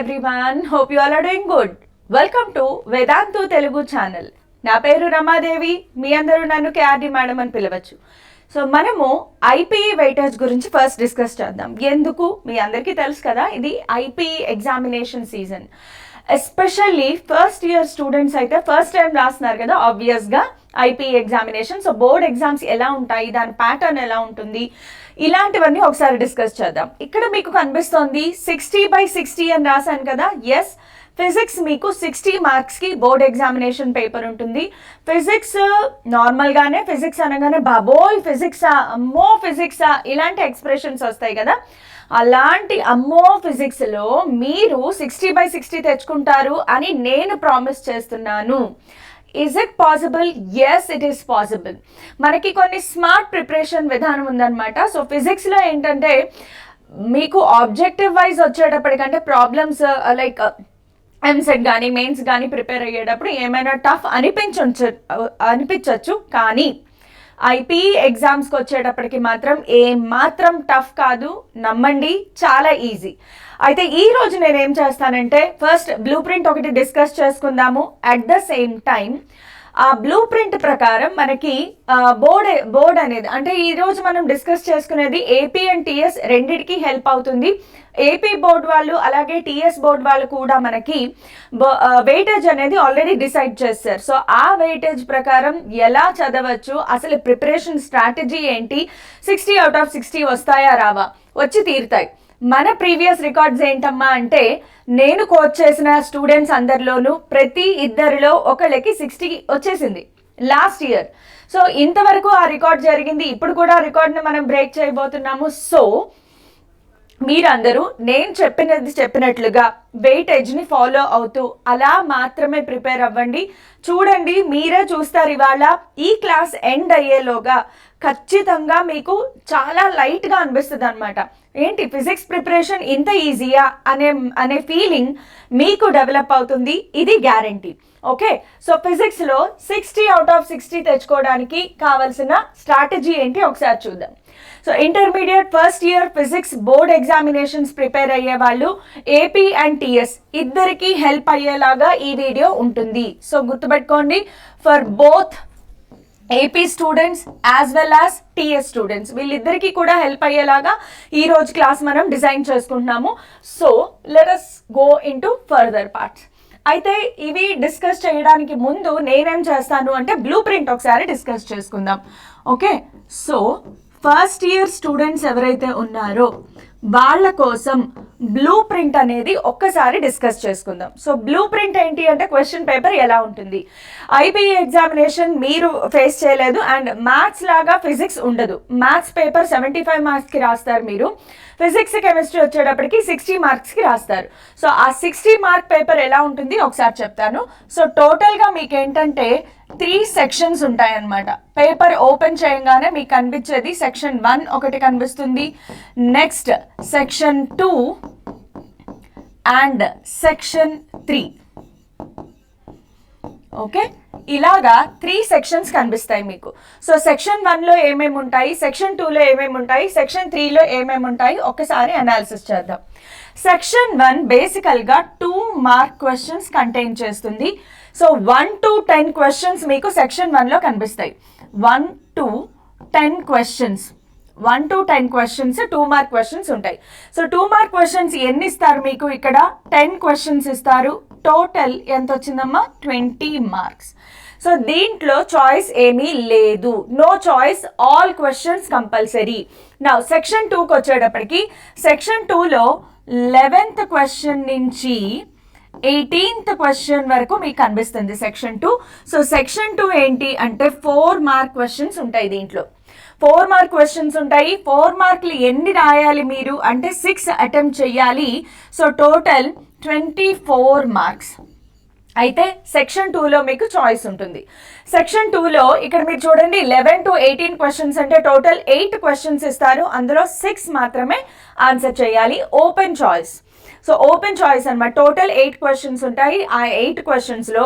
everyone, hope you all are doing good. Welcome to Vedantu Telugu channel. నా పేరు రమాదేవి, మీ అందరూ నన్ను కేఆర్డి మేడం అని పిలవచ్చు. సో మనము ఐపీఈ వెయిటేజ్ గురించి ఫస్ట్ డిస్కస్ చేద్దాం. ఎందుకు మీ అందరికీ తెలుసు కదా, ఇది IPE examination season. Especially first year students అయితే ఫస్ట్ టైం రాస్తున్నారు కదా, ఆబ్వియస్గా IPE examination. So board exams ఎలా ఉంటాయి, దాని ప్యాటర్న్ ఎలా ఉంటుంది, ఇలాంటివన్నీ ఒకసారి డిస్కస్ చేద్దాం. ఇక్కడ మీకు కనిపిస్తోంది 60/60 అని రాశాను కదా. ఎస్, ఫిజిక్స్ మీకు 60 మార్క్స్కి బోర్డ్ ఎగ్జామినేషన్ పేపర్ ఉంటుంది. ఫిజిక్స్ నార్మల్గానే ఫిజిక్స్ అనగానే బాబోయ్ ఫిజిక్సా, అమ్మో ఫిజిక్సా, ఇలాంటి ఎక్స్ప్రెషన్స్ వస్తాయి కదా. అలాంటి అమ్మో ఫిజిక్స్లో మీరు 60/60 తెచ్చుకుంటారు అని నేను ప్రామిస్ చేస్తున్నాను. Is it possible? Yes, it is possible. మనకి కొన్ని స్మార్ట్ ప్రిపరేషన్ విధానం ఉందన్నమాట. సో ఫిజిక్స్లో ఏంటంటే మీకు ఆబ్జెక్టివ్ వైజ్ వచ్చేటప్పటికంటే ప్రాబ్లమ్స్ లైక్ ఎంసెట్ కానీ మెయిన్స్ కానీ ప్రిపేర్ అయ్యేటప్పుడు ఏమైనా టఫ్ అనిపించవచ్చు, కానీ ఐపీఈ ఎగ్జామ్స్కి వచ్చేటప్పటికి మాత్రం ఏమాత్రం టఫ్ కాదు, నమ్మండి, చాలా ఈజీ. అయితే ఈ రోజు నేనేం చేస్తానంటే ఫస్ట్ బ్లూ ప్రింట్ ఒకటి డిస్కస్ చేసుకుందాము. అట్ ద సేమ్ టైం ఆ బ్లూ ప్రింట్ ప్రకారం మనకి బోర్డ్ అనేది, అంటే ఈరోజు మనం డిస్కస్ చేసుకునేది ఏపీ అండ్ టీఎస్ రెండిటికి హెల్ప్ అవుతుంది. ఏపీ బోర్డ్ వాళ్ళు అలాగే టీఎస్ బోర్డ్ వాళ్ళు కూడా మనకి వెయిటేజ్ అనేది ఆల్రెడీ డిసైడ్ చేస్తారు. సో ఆ వెయిటేజ్ ప్రకారం ఎలా చదవచ్చు, అసలు ప్రిపరేషన్ స్ట్రాటజీ ఏంటి, 60/60 వస్తాయా రావా, వచ్చి తీరుతాయి. మన ప్రీవియస్ రికార్డ్స్ ఏంటమ్మా అంటే, నేను కోచ్ చేసిన స్టూడెంట్స్ అందరిలోనూ ప్రతి ఇద్దరిలో ఒకళ్ళకి 60 వచ్చేసింది లాస్ట్ ఇయర్. సో ఇంతవరకు ఆ రికార్డ్ జరిగింది, ఇప్పుడు కూడా ఆ రికార్డ్ని మనం బ్రేక్ చేయబోతున్నాము. సో మీరందరూ నేను చెప్పినట్లుగా వెయిటేజ్ని ఫాలో అవుతూ అలా మాత్రమే ప్రిపేర్ అవ్వండి. చూడండి, మీరే చూస్తారు ఇవాళ ఈ క్లాస్ ఎండ్ అయ్యేలోగా ఖచ్చితంగా మీకు చాలా లైట్గా అనిపిస్తుంది అనమాట. ఏంటి ఫిజిక్స్ ప్రిపరేషన్ ఇంత ఈజీయా అనే ఫీలింగ్ మీకు డెవలప్ అవుతుంది, ఇది గ్యారంటీ. ఓకే, సో ఫిజిక్స్లో 60/60 తెచ్చుకోవడానికి కావాల్సిన స్ట్రాటజీ ఏంటి ఒకసారి చూద్దాం. So intermediate first year physics board examinations prepare అయ్యే వాళ్ళు ఏపీ అండ్ టీఎస్ ఇద్దరికి హెల్ప్ అయ్యేలాగా ఈ వీడియో ఉంటుంది. సో గుర్తుపెట్టుకోండి, for both AP students as well as TS students, వీళ్ళిద్దరికీ కూడా హెల్ప్ అయ్యేలాగా ఈ రోజు క్లాస్ మనం డిజైన్ చేసుకుంటున్నాము. So let us go into further parts. అయితే ఇవి డిస్కస్ చేయడానికి ముందు నేనేం చేస్తాను అంటే బ్లూ ప్రింట్ ఒకసారి డిస్కస్ చేసుకుందాం. Okay, so first year students ఎవరైతే ఉన్నారో వాళ్ళ కోసం బ్లూ ప్రింట్ అనేది ఒక్కసారి డిస్కస్ చేసుకుందాం. సో బ్లూ ప్రింట్ ఏంటి అంటే క్వశ్చన్ పేపర్ ఎలా ఉంటుంది. ఐపీఈ ఎగ్జామినేషన్ మీరు ఫేస్ చేయలేదు అండ్ మ్యాథ్స్ లాగా ఫిజిక్స్ ఉండదు. మ్యాథ్స్ పేపర్ 75 మార్క్స్కి రాస్తారు మీరు, ఫిజిక్స్ కెమిస్ట్రీ వచ్చేటప్పటికి 60 మార్క్స్కి రాస్తారు. సో ఆ 60 మార్క్ పేపర్ ఎలా ఉంటుంది ఒకసారి చెప్తాను. సో టోటల్గా మీకు ఏంటంటే 3 సెక్షన్స్ ఉంటాయన్నమాట. పేపర్ ఓపెన్ చేయగానే మీకు కనిపించేది సెక్షన్ 1 ఒకటి కనిపిస్తుంది, next section 2 and section 3. Okay, ఇలాగా 3 సెక్షన్స్ కనిపిస్తాయి మీకు. సో సెక్షన్ 1లో ఏమేమి ఉంటాయి, సెక్షన్ 2లో ఏమేమి ఉంటాయి, సెక్షన్ 3లో ఏమేమి ఉంటాయి ఒకసారి అనాలిసిస్ చేద్దాం. సెక్షన్ 1 బేసికల్గా 2 మార్క్ క్వశ్చన్స్ కంటైన్ చేస్తుంది. సో 1 to 10 క్వశ్చన్స్ మీకు సెక్షన్ 1లో కనిపిస్తాయి. 1 to 10 questions, 1 to 10 questions 2 mark questions ఉంటాయి. సో 2 మార్క్ క్వశ్చన్స్ ఎన్ని ఇస్తారు మీకు, ఇక్కడ 10 క్వశ్చన్స్ ఇస్తారు. టోటల్ ఎంత వచ్చిందమ్మా, 20 మార్క్స్. సో దీంట్లో చాయిస్ ఏమీ లేదు, no choice, all questions compulsory. నా సెక్షన్ 2కి వచ్చేటప్పటికి సెక్షన్ 2లో 11th క్వశ్చన్ నుంచి 18th క్వశ్చన్ వరకు మీకు కనిపిస్తుంది సెక్షన్ 2. సో సెక్షన్ 2 ఏంటి అంటే 4 మార్క్ క్వశ్చన్స్ ఉంటాయి. దీంట్లో 4 మార్క్ క్వశ్చన్స్ ఉంటాయి. 4 మార్కులు ఎన్ని రాయాలి మీరు అంటే 6 అటెంప్ట్ చేయాలి. So total 24 marks. అయితే సెక్షన్ 2లో మీకు చాయిస్ ఉంటుంది. సెక్షన్ 2లో ఇక్కడ మీరు చూడండి 11 to 18 క్వశ్చన్స్ అంటే టోటల్ 8 క్వశ్చన్స్ ఇస్తారు, అందులో 6 మాత్రమే ఆన్సర్ చేయాలి, open choice. So open choice అనమాట. టోటల్ 8 క్వశ్చన్స్ ఉంటాయి. ఆ 8 క్వశ్చన్స్లో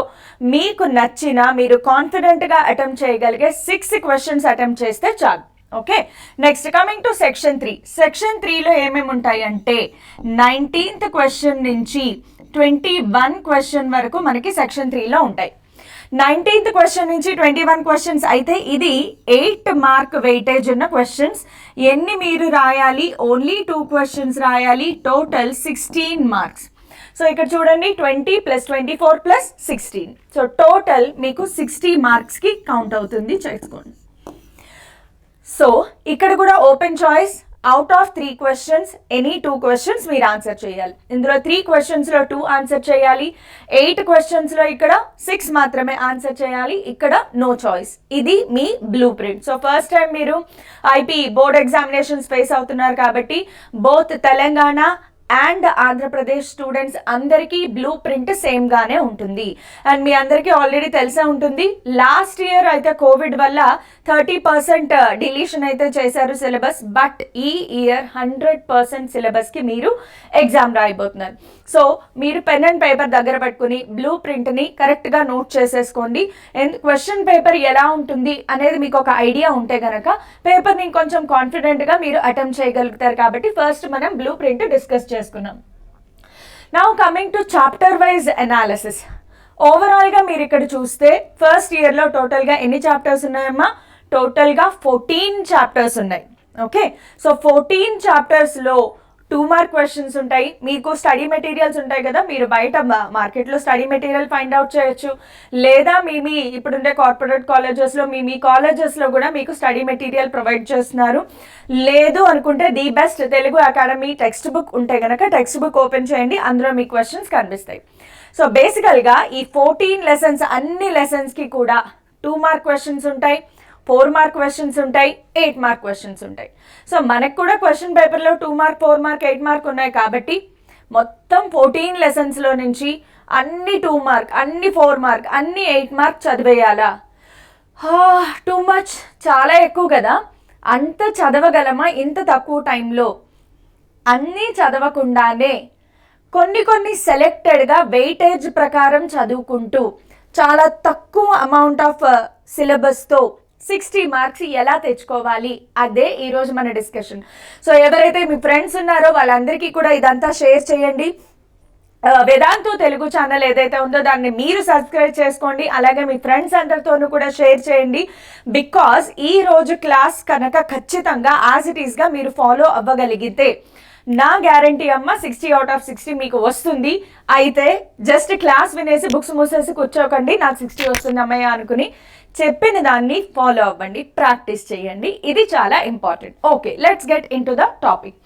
మీకు నచ్చిన, మీరు కాన్ఫిడెంట్గా అటెంప్ట్ చేయగలిగే 6 క్వశ్చన్స్ అటెంప్ట్ చేస్తే చాలు. Okay, next coming to section 3. Section 3లో ఏమేమి ఉంటాయి అంటే 19th క్వశ్చన్ నుంచి 21 క్వశ్చన్ వరకు మనకి సెక్షన్ 3లో ఉంటాయి. 19th క్వశ్చన్ నుంచి 21 క్వశ్చన్స్ అయితే ఇది 8 మార్క్ వెయిటేజ్ ఉన్న క్వశ్చన్స్. ఎన్ని మీరు రాయాలి? ఓన్లీ 2 క్వశ్చన్స్ రాయాలి. Total 16 marks. సో ఇక్కడ చూడండి 20 + 24 + 16. సో టోటల్ మీకు 60 మార్క్స్కి కౌంట్ అవుతుంది, చేసుకోండి. సో ఇక్కడ కూడా open choice, out of 3 questions any 2 questions మీరు ఆన్సర్ చేయాలి. ఇందులో 3 క్వశ్చన్స్లో 2 ఆన్సర్ చేయాలి. 8 క్వశ్చన్స్లో ఇక్కడ 6 మాత్రమే ఆన్సర్ చేయాలి. ఇక్కడ నో చాయిస్. ఇది మీ blue print. So first time మీరు ఐపీ బోర్డ్ ఎగ్జామినేషన్స్ ఫేస్ అవుతున్నారు కాబట్టి both Telangana and Andhra Pradesh students అందరికీ బ్లూ ప్రింట్ సేమ్ గానే ఉంటుంది. అండ్ మీ అందరికీ ఆల్రెడీ తెలిసే ఉంటుంది, లాస్ట్ ఇయర్ అయితే కోవిడ్ వల్ల 30% డిలీషన్ అయితే చేశారు సిలబస్. బట్ ఈ ఇయర్ 100% సిలబస్కి మీరు ఎగ్జామ్ రాయబోతున్నారు. సో మీరు పెన్ అండ్ పేపర్ దగ్గర పెట్టుకుని బ్లూ ప్రింట్ని కరెక్ట్గా నోట్ చేసేసుకోండి. క్వశ్చన్ పేపర్ ఎలా ఉంటుంది అనేది మీకు ఒక ఐడియా ఉంటే కనుక పేపర్ని కొంచెం కాన్ఫిడెంట్గా మీరు అటెంప్ట్ చేయగలుగుతారు. కాబట్టి ఫస్ట్ మనం బ్లూ ప్రింట్ డిస్కస్ చేసుకున్నాం. Now coming to chapter wise analysis. ఓవరాల్గా మీరు ఇక్కడ చూస్తే ఫస్ట్ ఇయర్లో టోటల్గా ఎన్ని చాప్టర్స్ ఉన్నాయమ్మా? టోటల్గా 14 చాప్టర్స్ ఉన్నాయి. ఓకే, సో 14 చాప్టర్స్లో 2 మార్క్ క్వశ్చన్స్ ఉంటాయి. మీకు స్టడీ మెటీరియల్స్ ఉంటాయి కదా, మీరు బయట మార్కెట్లో స్టడీ మెటీరియల్ ఫైండ్ అవుట్ చేయొచ్చు. లేదా మీ ఇప్పుడుండే కార్పొరేట్ కాలేజెస్లో మీ కాలేజెస్లో కూడా మీకు స్టడీ మెటీరియల్ ప్రొవైడ్ చేస్తున్నారు. లేదు అనుకుంటే the best Telugu academy text book ఉంటే కనుక టెక్స్ట్ బుక్ ఓపెన్ చేయండి, అందులో మీ క్వశ్చన్స్ కనిపిస్తాయి. సో బేసికల్గా ఈ 14 లెసన్స్ అన్ని లెసన్స్కి కూడా 2 మార్క్ క్వశ్చన్స్ ఉంటాయి, 4 మార్క్ క్వశ్చన్స్ ఉంటాయి, 8 మార్క్ క్వశ్చన్స్ ఉంటాయి. సో మనకు కూడా క్వశ్చన్ పేపర్లో 2 మార్క్, 4 మార్క్, 8 మార్క్ ఉన్నాయి కాబట్టి మొత్తం 14 లెసన్స్లో నుంచి అన్ని 2 మార్క్, అన్ని 4 మార్క్, అన్ని 8 మార్క్ చదివేయాలా? టూ మచ్, చాలా ఎక్కువ కదా. అంత చదవగలమా ఇంత తక్కువ టైంలో? అన్నీ చదవకుండానే కొన్ని సెలెక్టెడ్గా వెయిటేజ్ ప్రకారం చదువుకుంటూ చాలా తక్కువ అమౌంట్ ఆఫ్ సిలబస్తో 60 మార్క్స్ ఎలా తెచ్చుకోవాలి, అదే ఈరోజు మన డిస్కషన్. సో ఎవరైతే మీ ఫ్రెండ్స్ ఉన్నారో వాళ్ళందరికీ కూడా ఇదంతా షేర్ చేయండి. వేదాంతు తెలుగు ఛానల్ ఏదైతే ఉందో దాన్ని మీరు సబ్స్క్రైబ్ చేసుకోండి. అలాగే మీ ఫ్రెండ్స్ అందరితోనూ కూడా షేర్ చేయండి. బికాజ్ ఈ రోజు క్లాస్ కనుక ఖచ్చితంగా యాజ్ ఇట్ ఈస్గా మీరు ఫాలో అవ్వగలిగితే నా గ్యారంటీ అమ్మ 60 out of 60 మీకు వస్తుంది. అయితే జస్ట్ క్లాస్ వినేసి బుక్స్ మూసేసి కూర్చోకండి నాకు 60 వస్తుంది అమ్మయ్య అనుకుని. చెప్పిన దాన్ని ఫాలో అవ్వండి, ప్రాక్టీస్ చేయండి. ఇది చాలా important. Okay, let's get in to the topic.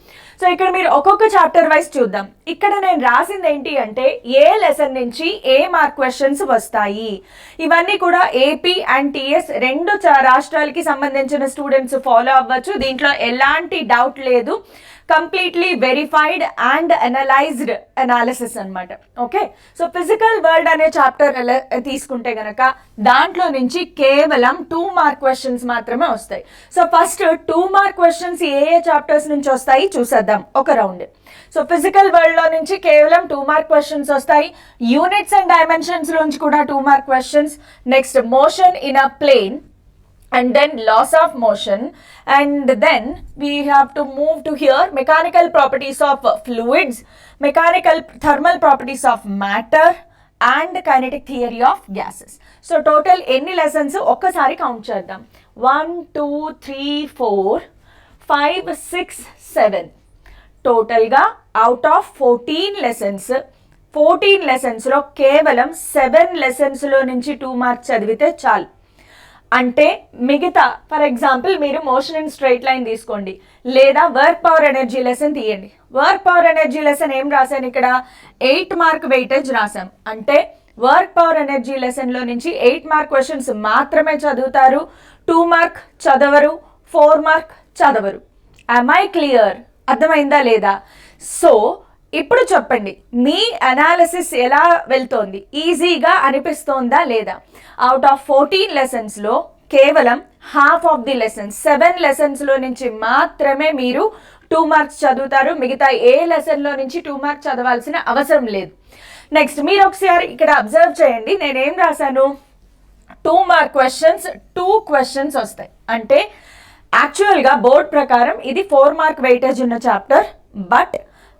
So ఇక్కడ మీరు ఒక్కొక్క చాప్టర్ వైజ్ చూద్దాం. ఇక్కడ నేను రాసింది ఏంటి అంటే ఏ లెసన్ నుంచి ఏ మార్క్ క్వశ్చన్స్ వస్తాయి. ఇవన్నీ కూడా ఏపీ అండ్ టీఎస్ రెండు రాష్ట్రాలకి సంబంధించిన స్టూడెంట్స్ ఫాలో అవ్వచ్చు. దీంట్లో ఎలాంటి డౌట్ లేదు. Completely verified and analysed analysis అనమాట. ఓకే, సో ఫిజికల్ వరల్డ్ అనే చాప్టర్ తీసుకుంటే గనక దాంట్లో నుంచి కేవలం 2 మార్క్ క్వశ్చన్స్ మాత్రమే వస్తాయి. సో ఫస్ట్ 2 మార్క్ క్వశ్చన్స్ ఏ చాప్టర్స్ నుంచి వస్తాయి చూసేద్దాం ఒక రౌండ్. సో ఫిజికల్ వరల్డ్ లో నుంచి కేవలం 2 మార్క్ క్వశ్చన్స్ వస్తాయి. యూనిట్స్ అండ్ డైమెన్షన్స్ నుంచి కూడా 2 mark questions. Next motion in a plane and then laws of motion, and then we have to move to here mechanical properties of fluids, mechanical thermal properties of matter and kinetic theory of gases. So total ఎన్ని lessons ఒక్కసారి count చేద్దాం. 1 2 3 4 5 6 7 టోటల్గా out of 14 lessons 14 లెసన్స్లో కేవలం 7 లెసన్స్లో నుంచి 2 marks చదివితే చాలు. అంటే మిగతా ఫర్ ఎగ్జాంపుల్ మీరు మోషన్ ఇన్ స్ట్రైట్ లైన్ తీసుకోండి, లేదా వర్క్ పవర్ ఎనర్జీ లెసన్ తీయండి. వర్క్ పవర్ ఎనర్జీ లెసన్ ఏం రాశాను ఇక్కడ? 8 మార్క్ వెయిటేజ్ రాసాం. అంటే వర్క్ పవర్ ఎనర్జీ లెసన్లో నుంచి 8 మార్క్ క్వశ్చన్స్ మాత్రమే చదువుతారు. 2 మార్క్ చదవరు, 4 మార్క్ చదవరు. am I clear? అర్థమైందా లేదా? సో ఇప్పుడు చెప్పండి, మీ అనాలిసిస్ ఎలా వెళ్తోంది? ఈజీగా అనిపిస్తోందా లేదా? అవుట్ ఆఫ్ 14 లెసన్స్లో కేవలం హాఫ్ ఆఫ్ ది లెసన్స్ 7 లెసన్స్లో నుంచి మాత్రమే మీరు 2 మార్క్స్ చదువుతారు. మిగతా ఏ లెసన్లో నుంచి 2 మార్క్స్ చదవాల్సిన అవసరం లేదు. నెక్స్ట్ మీరు ఒకసారి ఇక్కడ అబ్జర్వ్ చేయండి, నేనేం రాశాను? 2 మార్క్ క్వశ్చన్స్ 2 క్వశ్చన్స్ వస్తాయి. అంటే యాక్చువల్గా బోర్డ్ ప్రకారం ఇది 4 మార్క్ వెయిటేజ్ ఉన్న చాప్టర్, బట్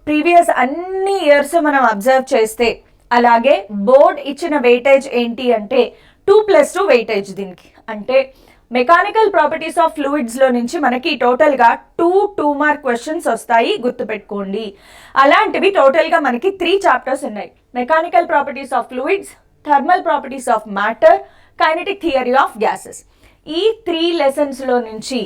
ప్రీవియస్ అన్ని ఇయర్స్ మనం అబ్జర్వ్ చేస్తే అలాగే బోర్డ్ ఇచ్చిన వెయిటేజ్ ఏంటి అంటే 2+2 వెయిటేజ్ దీనికి. అంటే మెకానికల్ ప్రాపర్టీస్ ఆఫ్ ఫ్లూయిడ్స్లో నుంచి మనకి టోటల్గా 2 మార్క్ క్వశ్చన్స్ వస్తాయి, గుర్తుపెట్టుకోండి. అలాంటివి టోటల్గా మనకి 3 చాప్టర్స్ ఉన్నాయి. Mechanical properties of fluids, thermal properties of matter, kinetic theory of gases. ఈ 3 లెసన్స్లో నుంచి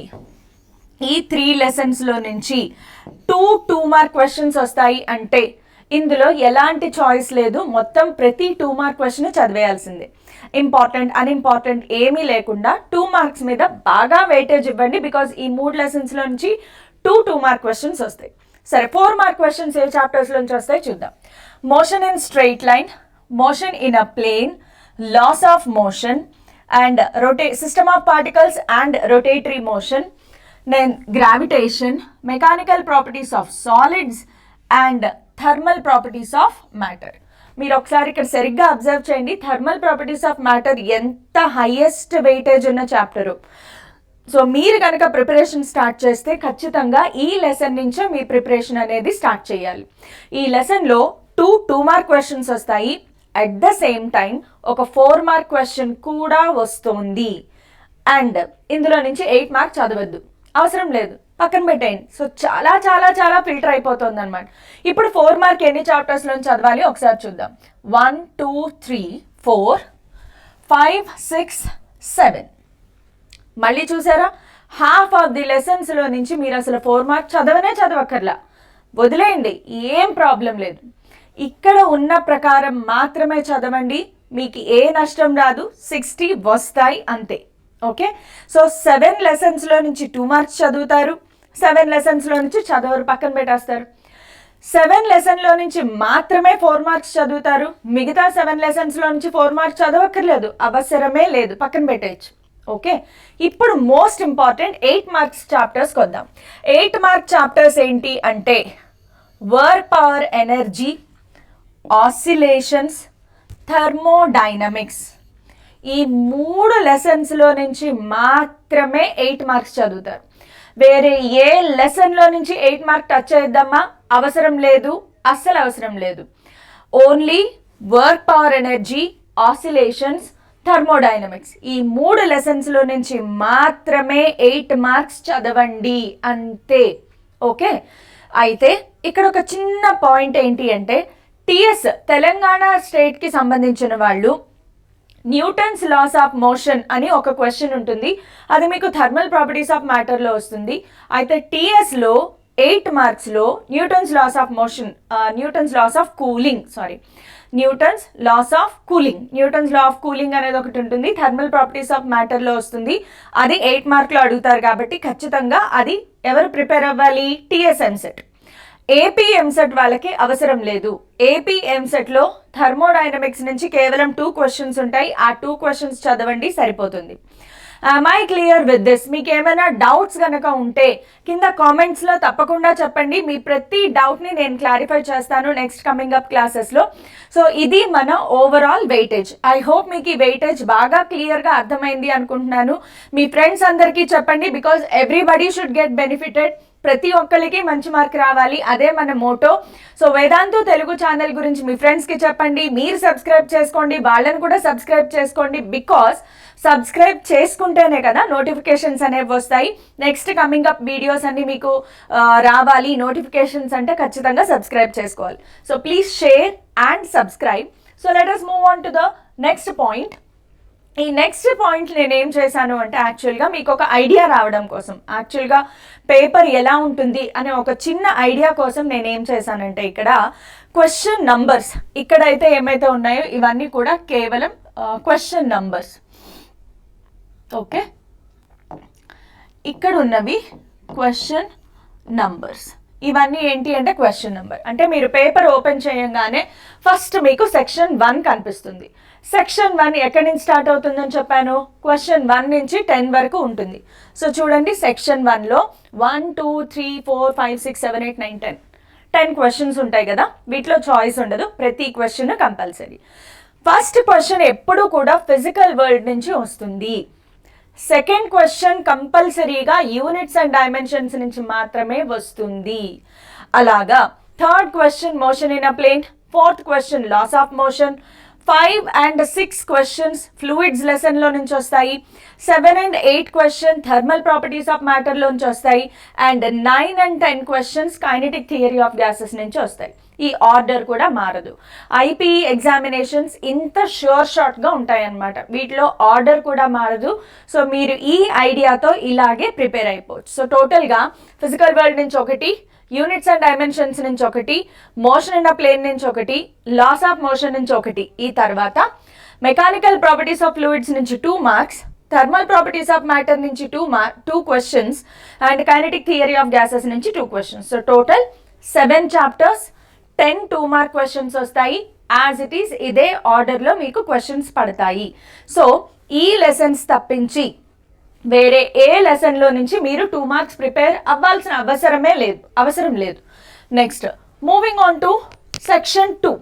2 మార్క్ క్వశ్చన్స్ వస్తాయి. అంటే ఇందులో ఎలాంటి చాయిస్ లేదు, మొత్తం ప్రతి 2 మార్క్ క్వశ్చన్ చదివేయాల్సిందే. ఇంపార్టెంట్ అన్ఇంపార్టెంట్ ఏమీ లేకుండా 2 మార్క్స్ మీద బాగా వెయిటేజ్ ఇవ్వండి, బికాజ్ ఈ 3 లెసన్స్లో నుంచి 2 మార్క్ క్వశ్చన్స్ వస్తాయి. సరే, 4 మార్క్ క్వశ్చన్స్ ఏ చాప్టర్స్ నుంచి వస్తాయి చూద్దాం. Motion in straight line, motion in a plane, laws of motion and system of particles and rotatory motion, then gravitation, mechanical properties of solids and thermal properties of matter. మీరు ఒకసారి ఇక్కడ సరిగ్గా observe చేయండి, thermal properties of matter ఎంత highest weightage ఉన్న chapter. So మీరు కనుక preparation start చేస్తే ఖచ్చితంగా ఈ లెసన్ నుంచే మీ ప్రిపరేషన్ అనేది స్టార్ట్ చేయాలి. ఈ లెసన్లో 2 మార్క్ క్వశ్చన్స్ వస్తాయి, అట్ ద సేమ్ టైం ఒక 4 మార్క్ క్వశ్చన్ కూడా వస్తుంది. అండ్ ఇందులో నుంచి 8 మార్క్ చదవద్దు, అవసరం లేదు, పక్కన పెట్టేయండి. సో చాలా చాలా చాలా ఫిల్టర్ అయిపోతుంది అనమాట. ఇప్పుడు 4 మార్క్ ఎన్ని చాప్టర్స్లో చదవాలి ఒకసారి చూద్దాం. 1 2 3 4 5 6 7. మళ్ళీ చూసారా, హాఫ్ ఆఫ్ ది లెసన్స్లో నుంచి మీరు అసలు 4 మార్క్ చదవక్కర్లా, వదిలేయండి, ఏం ప్రాబ్లం లేదు. ఇక్కడ ఉన్న ప్రకారం మాత్రమే చదవండి, మీకు ఏ నష్టం రాదు, 60 వస్తాయి అంతే. ఓకే, సో 7 లెసన్స్లో నుంచి 2 మార్క్స్ చదువుతారు, 7 లెసన్స్లో నుంచి చదవరు, పక్కన పెట్టేస్తారు. 7 లెసన్లో నుంచి మాత్రమే 4 మార్క్స్ చదువుతారు, మిగతా 7 లెసన్స్లో నుంచి 4 మార్క్స్ చదవక్కర్లేదు, అవసరమే లేదు, పక్కన పెట్టేయచ్చు. ఓకే, ఇప్పుడు మోస్ట్ ఇంపార్టెంట్ 8 మార్క్స్ చాప్టర్స్కి వద్దాం. 8 మార్క్ చాప్టర్స్ ఏంటి అంటే work power energy, oscillations, thermodynamics. ఈ 3 లెసన్స్లో నుంచి మాత్రమే 8 మార్క్స్ చదువుతారు. వేరే ఏ లెసన్లో నుంచి 8 మార్క్ టచ్ చేద్దామా, అవసరం లేదు, అస్సలు అవసరం లేదు. Only work power energy, oscillations, thermodynamics, ఈ 3 లెసన్స్లో నుంచి మాత్రమే 8 మార్క్స్ చదవండి అంతే. ఓకే, అయితే ఇక్కడ ఒక చిన్న పాయింట్ ఏంటి అంటే టిఎస్ తెలంగాణ స్టేట్కి సంబంధించిన వాళ్ళు న్యూటన్స్ లాస్ ఆఫ్ మోషన్ అని ఒక క్వశ్చన్ ఉంటుంది, అది మీకు థర్మల్ ప్రాపర్టీస్ ఆఫ్ మ్యాటర్లో వస్తుంది. అయితే టీఎస్లో 8 మార్క్స్లో Newton's laws of motion, Newton's laws of cooling అనేది ఒకటి ఉంటుంది, థర్మల్ ప్రాపర్టీస్ ఆఫ్ మ్యాటర్లో వస్తుంది, అది 8 మార్క్లో అడుగుతారు. కాబట్టి ఖచ్చితంగా అది ఎవరు ప్రిపేర్ అవ్వాలి, టిఎస్ ఎంసెట్. ఏపీ ఎంసెట్ వాళ్ళకి అవసరం లేదు. ఏపీ ఎంసెట్లో థర్మోడైనమిక్స్ నుంచి కేవలం 2 క్వశ్చన్స్ ఉంటాయి, ఆ 2 క్వశ్చన్స్ చదవండి, సరిపోతుంది. I clear with this? మీకు ఏమైనా డౌట్స్ కనుక ఉంటే కింద కామెంట్స్లో తప్పకుండా చెప్పండి, మీ ప్రతి డౌట్ని నేను క్లారిఫై చేస్తాను నెక్స్ట్ కమింగ్ అప్ క్లాసెస్లో. సో ఇది మన ఓవరాల్ వెయిటేజ్. ఐ హోప్ మీకు ఈ వెయిటేజ్ బాగా క్లియర్గా అర్థమైంది అనుకుంటున్నాను. మీ ఫ్రెండ్స్ అందరికీ చెప్పండి, because everybody should get benefited. ప్రతి ఒక్కరికి మంచి మార్క్ రావాలి, అదే మన motto. So Vedantu Telugu channel గురించి మీ ఫ్రెండ్స్కి చెప్పండి, మీరు సబ్స్క్రైబ్ చేసుకోండి, వాళ్ళని కూడా సబ్స్క్రైబ్ చేసుకోండి, బికాస్ సబ్స్క్రైబ్ చేసుకుంటేనే కదా నోటిఫికేషన్స్ అనేవి వస్తాయి. నెక్స్ట్ కమింగ్ అప్ వీడియోస్ అన్ని మీకు రావాలి, నోటిఫికేషన్స్ అంటే ఖచ్చితంగా సబ్స్క్రైబ్ చేసుకోవాలి. So please share and subscribe. So let us move on to the next point. ఈ నెక్స్ట్ పాయింట్ నేను ఏం చేశాను అంటే యాక్చువల్గా మీకు ఒక ఐడియా రావడం కోసం, యాక్చువల్గా పేపర్ ఎలా ఉంటుంది అనే ఒక చిన్న ఐడియా కోసం నేను ఏం చేశానంటే ఇక్కడ క్వశ్చన్ నంబర్స్, ఇక్కడైతే ఏమైతే ఉన్నాయో ఇవన్నీ కూడా కేవలం క్వశ్చన్ నంబర్స్. ఓకే, ఇక్కడ ఉన్నవి క్వశ్చన్ నంబర్స్. ఇవన్నీ ఏంటి అంటే క్వశ్చన్ నెంబర్. అంటే మీరు పేపర్ ఓపెన్ చేయంగానే ఫస్ట్ మీకు సెక్షన్ 1 కనిపిస్తుంది. సెక్షన్ 1 ఎక్కడి నుంచి స్టార్ట్ అవుతుందని చెప్పాను, క్వశ్చన్ 1 నుంచి 10 వరకు ఉంటుంది. సో చూడండి, సెక్షన్ 1లో 1 2 3 4 5 6 7 8 9 10 క్వశ్చన్స్ ఉంటాయి కదా, వీటిలో చాయిస్ ఉండదు, ప్రతి క్వశ్చన్ కంపల్సరీ. ఫస్ట్ క్వశ్చన్ ఎప్పుడు కూడా ఫిజికల్ వరల్డ్ నుంచి వస్తుంది. సెకండ్ క్వశ్చన్ కంపల్సరీగా యూనిట్స్ అండ్ డైమెన్షన్స్ నుంచి మాత్రమే వస్తుంది. అలాగా third question motion in a plane, fourth question laws of motion, 5 and 6 questions fluids లెసన్లో నుంచి వస్తాయి, 7 and 8 question thermal properties of మ్యాటర్లో నుంచి వస్తాయి, and 9 and 10 questions kinetic theory of gases నుంచి వస్తాయి. ఈ ఆర్డర్ కూడా మారదు. ఐపీఈ ఎగ్జామినేషన్స్ ఇంత షార్ట్గా ఉంటాయి అన్నమాట. వీటిలో ఆర్డర్ కూడా మారదు. సో మీరు ఈ ఐడియాతో ఇలాగే ప్రిపేర్ అయిపోవచ్చు. సో టోటల్గా ఫిజికల్ వరల్డ్ నుంచి ఒకటి, యూనిట్స్ అండ్ డైమెన్షన్స్ నుంచి ఒకటి, మోషన్ ఇన్ అ ప్లేన్ నుంచి ఒకటి, లాస్ ఆఫ్ మోషన్ నుంచి ఒకటి, ఈ తర్వాత మెకానికల్ ప్రాపర్టీస్ ఆఫ్ ఫ్లూయిడ్స్ నుంచి 2 marks, thermal properties of matter నుంచి 2 questions, and kinetic theory of gases నుంచి 2 questions. So total 7 chapters, 10 2 mark questions వస్తాయి. యాజ్ ఇట్ ఈస్ ఇదే ఆర్డర్లో మీకు క్వశ్చన్స్ పడతాయి. సో ఈ లెసన్స్ తప్పించి వేరే ఏ లెసన్లో నుంచి మీరు 2 మార్క్స్ ప్రిపేర్ అవ్వాల్సిన అవసరం లేదు. Next moving on to section 2.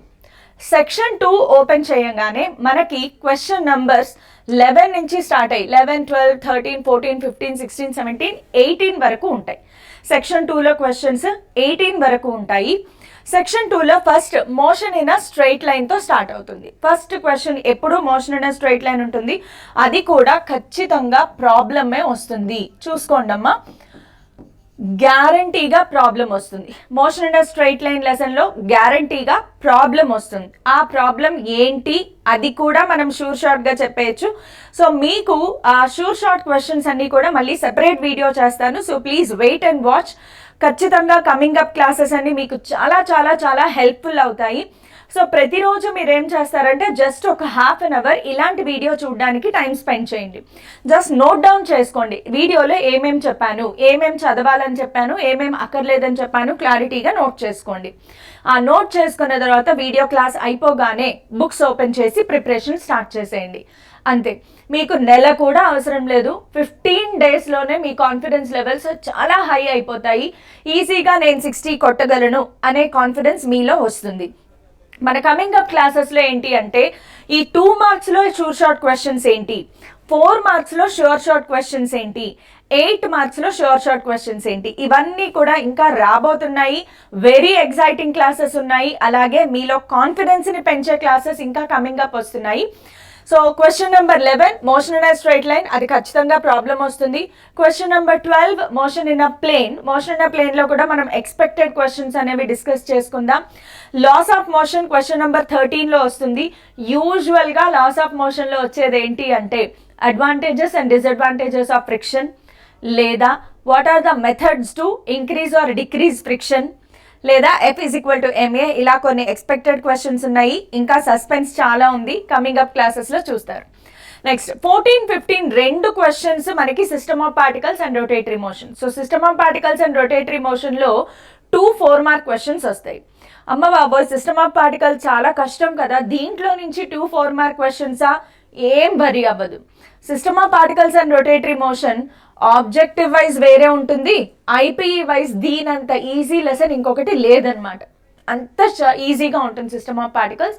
Section 2 open చేయగానే మనకి క్వశ్చన్ నంబర్స్ 11 నుంచి స్టార్ట్ అయ్యి 11, 12, 13, 14, 15, 16, 17, 18 వరకు ఉంటాయి. సెక్షన్ 2లో క్వశ్చన్స్ 18 వరకు ఉంటాయి. సెక్షన్ 2లో first motion in a straight లైన్తో స్టార్ట్ అవుతుంది. ఫస్ట్ క్వశ్చన్ ఎప్పుడు motion in a straight line ఉంటుంది, అది కూడా ఖచ్చితంగా ప్రాబ్లమే వస్తుంది. చూసుకోండి అమ్మా, గ్యారంటీగా ప్రాబ్లం వస్తుంది. Motion in a straight line లెసన్లో గ్యారంటీగా ప్రాబ్లం వస్తుంది. ఆ ప్రాబ్లం ఏంటి అది కూడా మనం షార్ట్గా చెప్పేయచ్చు. సో మీకు ఆ షార్ట్ క్వశ్చన్స్ అన్నీ కూడా మళ్ళీ సెపరేట్ వీడియో చేస్తాను. So please wait and watch. ఖచ్చితంగా కమింగ్ అప్ క్లాసెస్ అన్ని మీకు చాలా చాలా చాలా హెల్ప్ఫుల్ అవుతాయి. సో ప్రతిరోజు మీరు ఏం చేస్తారంటే జస్ట్ ఒక ½ an hour ఇలాంటి వీడియో చూడడానికి టైం స్పెండ్ చేయండి. జస్ట్ నోట్ డౌన్ చేసుకోండి. వీడియోలో ఏమేం చెప్పాను, ఏమేం చదవాలని చెప్పాను, ఏమేం అక్కర్లేదని చెప్పాను, క్లారిటీగా నోట్ చేసుకోండి. ఆ నోట్ చేసుకున్న తర్వాత వీడియో క్లాస్ అయిపోగానే బుక్స్ ఓపెన్ చేసి ప్రిపరేషన్ స్టార్ట్ చేసేయండి. అంతే. మీకు నెల కూడా అవసరం లేదు. 15 డేస్లోనే మీ కాన్ఫిడెన్స్ లెవెల్స్ చాలా హై అయిపోతాయి. ఈజీగా నేను 60 కొట్టగలను అనే కాన్ఫిడెన్స్ మీలో వస్తుంది. మన కమింగ్ అప్ క్లాసెస్లో ఏంటి అంటే ఈ 2 మార్క్స్లో షార్ట్ క్వశ్చన్స్ ఏంటి, 4 మార్క్స్లో షార్ట్ క్వశ్చన్స్ ఏంటి, 8 మార్క్స్లో షార్ట్ క్వశ్చన్స్ ఏంటి, ఇవన్నీ కూడా ఇంకా రాబోతున్నాయి. వెరీ ఎగ్జైటింగ్ క్లాసెస్ ఉన్నాయి. అలాగే మీలో కాన్ఫిడెన్స్ని పెంచే క్లాసెస్ ఇంకా కమింగ్ అప్ వస్తున్నాయి. So question number 11 motion in a straight line, అది ఖచ్చితంగా ప్రాబ్లం వస్తుంది. Question number 12 motion in a plane. Motion in a ప్లేన్లో కూడా మనం ఎక్స్పెక్టెడ్ క్వశ్చన్స్ అనేవి డిస్కస్ చేసుకుందాం. Laws of motion question number 13లో వస్తుంది. యూజువల్గా లాస్ ఆఫ్ మోషన్లో వచ్చేది ఏంటి అంటే advantages and disadvantages of friction, లేదా what are the methods to increase or decrease friction, లేదా F=ma, ఇలా కొన్ని ఎక్స్పెక్టెడ్ క్వశ్చన్స్ ఉన్నాయి. ఇంకా సస్పెన్స్ చాలా ఉంది, కమింగ్ అప్ క్లాసెస్లో చూస్తారు. నెక్స్ట్ 14, 15 2 క్వశ్చన్స్ మనకి system of particles and rotatory motion. So system of particles and rotatory మోషన్లో 2 4 మార్క్ క్వశ్చన్స్ వస్తాయి. అమ్మ బాబోయ్, సిస్టమ్ ఆఫ్ పార్టికల్స్ చాలా కష్టం కదా, దీంట్లో నుంచి 2 4 మార్క్ క్వశ్చన్సా? ఏం వరీ అవ్వదు. System of particles and rotatory motion objective wise వేరే ఉంటుంది, ఐపీఈ వైజ్ దీనంత ఈజీ లెసన్ ఇంకొకటి లేదనమాట. అంత ఈజీగా ఉంటుంది సిస్టమ్ ఆఫ్ పార్టికల్స్.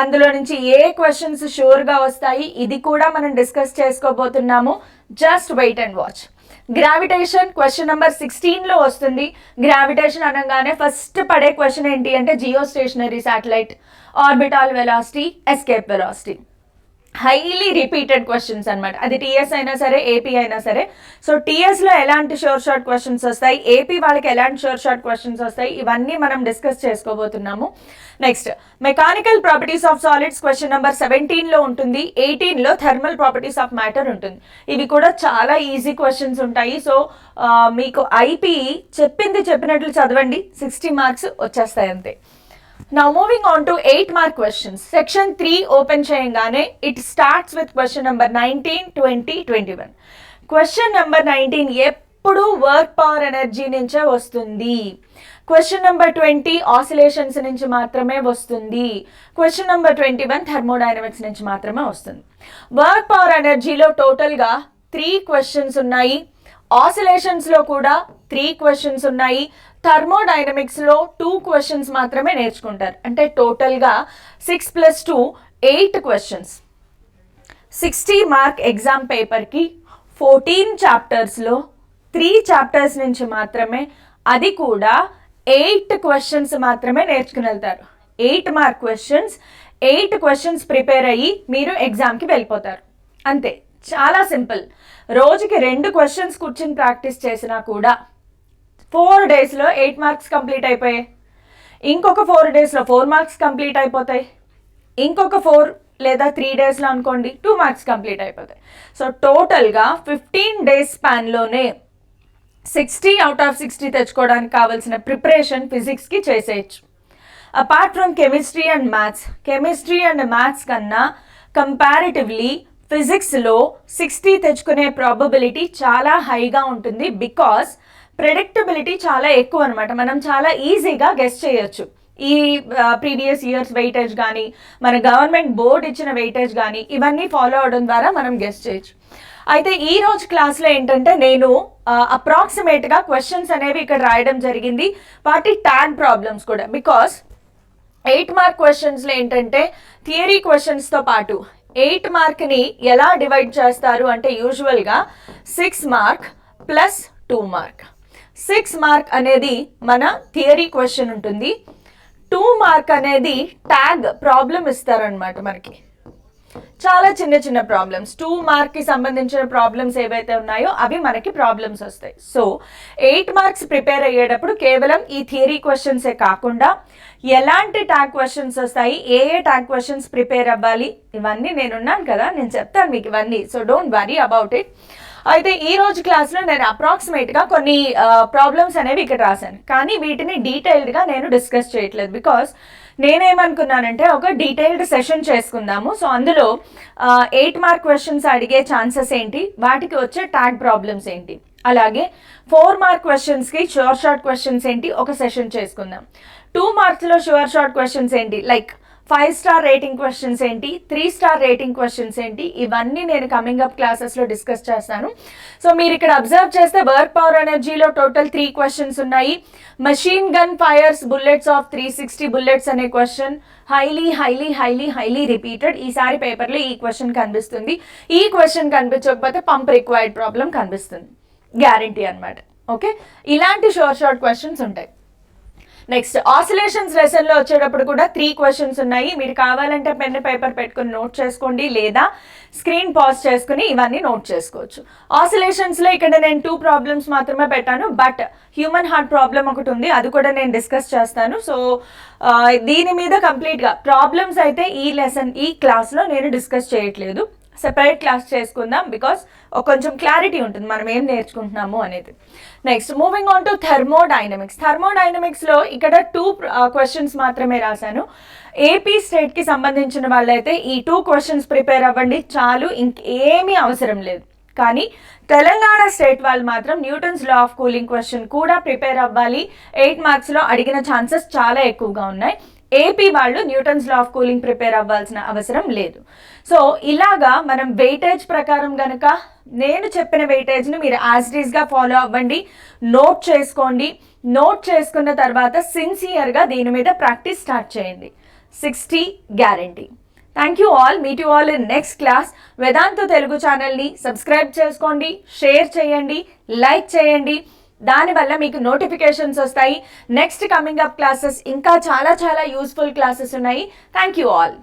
అందులో నుంచి ఏ క్వశ్చన్స్ షూర్గా వస్తాయి ఇది కూడా మనం డిస్కస్ చేసుకోబోతున్నాము. Just wait and watch. Gravitation question number 16లో వస్తుంది. గ్రావిటేషన్ అనగానే ఫస్ట్ పడే క్వశ్చన్ ఏంటి అంటే geo stationary satellite, orbital velocity, escape velocity. Highly repeated questions అనమాట. అది టీఎస్ అయినా సరే, ఏపీ అయినా సరే. సో టీఎస్లో ఎలాంటి షార్ట్ క్వశ్చన్స్ వస్తాయి, ఏపీ వాళ్ళకి ఎలాంటి షార్ట్ క్వశ్చన్స్ వస్తాయి, ఇవన్నీ మనం డిస్కస్ చేసుకోబోతున్నాము. Next mechanical properties of solids question number 17లో ఉంటుంది. 18లో థర్మల్ ప్రాపర్టీస్ ఆఫ్ మ్యాటర్ ఉంటుంది. ఇవి కూడా చాలా ఈజీ క్వశ్చన్స్ ఉంటాయి. సో మీకు ఐపీఈ చెప్పినట్లు చదవండి, 60 మార్క్స్ వచ్చేస్తాయి అంతే. Now moving on to 8 mark questions. Section 3 open చేయగానే it starts with question number 19, 20, 21. Question number 19 ఎప్పుడు వర్క్ పవర్ ఎనర్జీ నుంచే వస్తుంది. క్వశ్చన్ నెంబర్ 20 ఆసిలేషన్స్ నుంచి మాత్రమే వస్తుంది. క్వశ్చన్ నెంబర్ 21 థర్మోడైనమిక్స్ నుంచి మాత్రమే వస్తుంది. వర్క్ పవర్ ఎనర్జీలో టోటల్గా 3 క్వశ్చన్స్ ఉన్నాయి. ఆసిలేషన్స్లో కూడా 3 క్వశ్చన్స్ ఉన్నాయి. థర్మోడైనమిక్స్లో 2 క్వశ్చన్స్ మాత్రమే నేర్చుకుంటారు. అంటే టోటల్గా 6 + 2 8 క్వశ్చన్స్. 60 మార్క్ ఎగ్జామ్ పేపర్కి 14 చాప్టర్స్లో 3 చాప్టర్స్ నుంచి మాత్రమే, అది కూడా 8 క్వశ్చన్స్ మాత్రమే నేర్చుకుని వెళ్తారు. 8 మార్క్ క్వశ్చన్స్, 8 క్వశ్చన్స్ ప్రిపేర్ అయ్యి మీరు ఎగ్జామ్కి వెళ్ళిపోతారు. అంతే, చాలా సింపుల్. రోజుకి 2 క్వశ్చన్స్ కూర్చొని ప్రాక్టీస్ చేసినా కూడా 4 డేస్లో 8 మార్క్స్ కంప్లీట్ అయిపోయాయి. ఇంకొక 4 డేస్లో 4 మార్క్స్ కంప్లీట్ అయిపోతాయి. ఇంకొక 4 లేదా 3 డేస్లో అనుకోండి 2 మార్క్స్ కంప్లీట్ అయిపోతాయి. సో టోటల్గా 15 డేస్ స్పాన్లోనే 60 అవుట్ ఆఫ్ 60 తెచ్చుకోవడానికి కావాల్సిన ప్రిపరేషన్ ఫిజిక్స్కి చేసేయచ్చు. Apart from chemistry and maths కన్నా కంపారిటివ్లీ ఫిజిక్స్లో 60 తెచ్చుకునే ప్రాబబిలిటీ చాలా హైగా ఉంటుంది. బికాస్ ప్రెడిక్టబిలిటీ చాలా ఎక్కువ అనమాట. మనం చాలా ఈజీగా గెస్ చేయొచ్చు. ఈ ప్రీవియస్ ఇయర్స్ వెయిటేజ్ కానీ, మన గవర్నమెంట్ బోర్డు ఇచ్చిన వెయిటేజ్ కానీ, ఇవన్నీ ఫాలో అవడం ద్వారా మనం గెస్ చేయొచ్చు. అయితే ఈ రోజు క్లాస్లో ఏంటంటే నేను అప్రాక్సిమేట్గా క్వశ్చన్స్ అనేవి ఇక్కడ రాయడం జరిగింది, వాటి ట్యాగ్ ప్రాబ్లమ్స్ కూడా. బికాస్ 8 మార్క్ క్వశ్చన్స్లో ఏంటంటే థియరీ క్వశ్చన్స్తో పాటు 8 మార్క్ని ఎలా డివైడ్ చేస్తారు అంటే యూజువల్గా 6 మార్క్ ప్లస్ 2 మార్క్. 6 మార్క్ అనేది మన థియరీ క్వశ్చన్ ఉంటుంది, 2 మార్క్ అనేది ట్యాగ్ ప్రాబ్లం ఇస్తారనమాట. మనకి చాలా చిన్న చిన్న ప్రాబ్లమ్స్, 2 మార్క్కి సంబంధించిన ప్రాబ్లమ్స్ ఏవైతే ఉన్నాయో అవి మనకి ప్రాబ్లమ్స్ వస్తాయి. సో 8 మార్క్స్ ప్రిపేర్ అయ్యేటప్పుడు కేవలం ఈ థియరీ క్వశ్చన్సే కాకుండా ఎలాంటి ట్యాగ్ క్వశ్చన్స్ వస్తాయి, ఏ ట్యాగ్ క్వశ్చన్స్ ప్రిపేర్ అవ్వాలి, ఇవన్నీ నేనున్నాను కదా, నేను చెప్తాను మీకు ఇవన్నీ. So don't worry about it. అయితే ఈ రోజు క్లాస్లో నేను అప్రాక్సిమేట్గా కొన్ని ప్రాబ్లమ్స్ అనేవి ఇక్కడ రాశాను, కానీ వీటిని డీటెయిల్డ్గా నేను డిస్కస్ చేయట్లేదు. బికాస్ నేనేమనుకున్నానంటే ఒక డీటెయిల్డ్ సెషన్ చేసుకుందాము. సో అందులో 8 మార్క్ క్వశ్చన్స్ అడిగే ఛాన్సెస్ ఏంటి, వాటికి వచ్చే ట్యాగ్ ప్రాబ్లమ్స్ ఏంటి, అలాగే 4 మార్క్ క్వశ్చన్స్కి షూర్ షార్ట్ క్వశ్చన్స్ ఏంటి ఒక సెషన్ చేసుకుందాం. 2 మార్క్స్లో షూర్ షార్ట్ క్వశ్చన్స్ ఏంటి, లైక్ 5 స్టార్ రేటింగ్ క్వశ్చన్స్ ఏంటి, 3 స్టార్ రేటింగ్ క్వశ్చన్స్ ఏంటి, ఇవన్నీ నేను కమింగ్ అప్ క్లాసెస్లో డిస్కస్ చేస్తాను. సో మీరు ఇక్కడ అబ్జర్వ్ చేస్తే వర్క్ పవర్ ఎనర్జీలో టోటల్ 3 క్వశ్చన్స్ ఉన్నాయి. Machine gun fires bullets of 360 bullets అనే క్వశ్చన్ హైలీ రిపీటెడ్. ఈసారి పేపర్లో ఈ క్వశ్చన్ కనిపిస్తుంది. ఈ క్వశ్చన్ కనిపించకపోతే పంప్ రిక్వైర్డ్ ప్రాబ్లం కనిపిస్తుంది, గ్యారంటీ అనమాట. ఓకే, ఇలాంటి షార్ట్ క్వశ్చన్స్ ఉంటాయి. నెక్స్ట్ ఆసిలేషన్స్ లెసన్లో వచ్చేటప్పుడు కూడా 3 క్వశ్చన్స్ ఉన్నాయి. మీరు కావాలంటే పెన్ పేపర్ పెట్టుకుని నోట్ చేసుకోండి, లేదా స్క్రీన్ పాజ్ చేసుకుని ఇవన్నీ నోట్ చేసుకోవచ్చు. ఆసిలేషన్స్లో ఇక్కడ నేను 2 ప్రాబ్లమ్స్ మాత్రమే పెట్టాను, బట్ హ్యూమన్ హార్ట్ ప్రాబ్లం ఒకటి ఉంది, అది కూడా నేను డిస్కస్ చేస్తాను. సో దీని మీద కంప్లీట్గా ప్రాబ్లమ్స్ అయితే ఈ క్లాస్లో నేను డిస్కస్ చేయట్లేదు, సెపరేట్ క్లాస్ చేసుకుందాం. బికాస్ కొంచెం క్లారిటీ ఉంటుంది మనం ఏం నేర్చుకుంటున్నాము అనేది. నెక్స్ట్ మూవింగ్ ఆన్ టు థర్మోడైనమిక్స్లో ఇక్కడ 2 క్వశ్చన్స్ మాత్రమే రాశాను. ఏపీ స్టేట్కి సంబంధించిన వాళ్ళైతే ఈ 2 క్వశ్చన్స్ ప్రిపేర్ అవ్వండి చాలు, ఇంకేమీ అవసరం లేదు. కానీ తెలంగాణ స్టేట్ వాళ్ళు మాత్రం Newton's law of cooling question కూడా ప్రిపేర్ అవ్వాలి. 8 మార్క్స్లో అడిగిన ఛాన్సెస్ చాలా ఎక్కువగా ఉన్నాయి. ఏపీ వాళ్ళు Newton's law of cooling prepare అవ్వాల్సిన అవసరం లేదు. సో ఇలాగా మనం వెయిటేజ్ ప్రకారం కనుక నేను చెప్పిన వెయిటేజ్ని మీరు యాజ్ ఇట్ ఈస్గా ఫాలో అవ్వండి, నోట్ చేసుకోండి. నోట్ చేసుకున్న తర్వాత సిన్సియర్గా దీని మీద ప్రాక్టీస్ స్టార్ట్ చేయండి. 60 guarantee. Thank you all. Meet you all in next class. Vedantu Telugu ఛానల్ని సబ్స్క్రైబ్ చేసుకోండి, షేర్ చేయండి, లైక్ చేయండి. దానివల్ల మీకు నోటిఫికేషన్స్ వస్తాయి. నెక్స్ట్ కమింగ్ అప్ క్లాసెస్ ఇంకా చాలా యూస్ఫుల్ క్లాసెస్ ఉన్నాయి. Thank you all.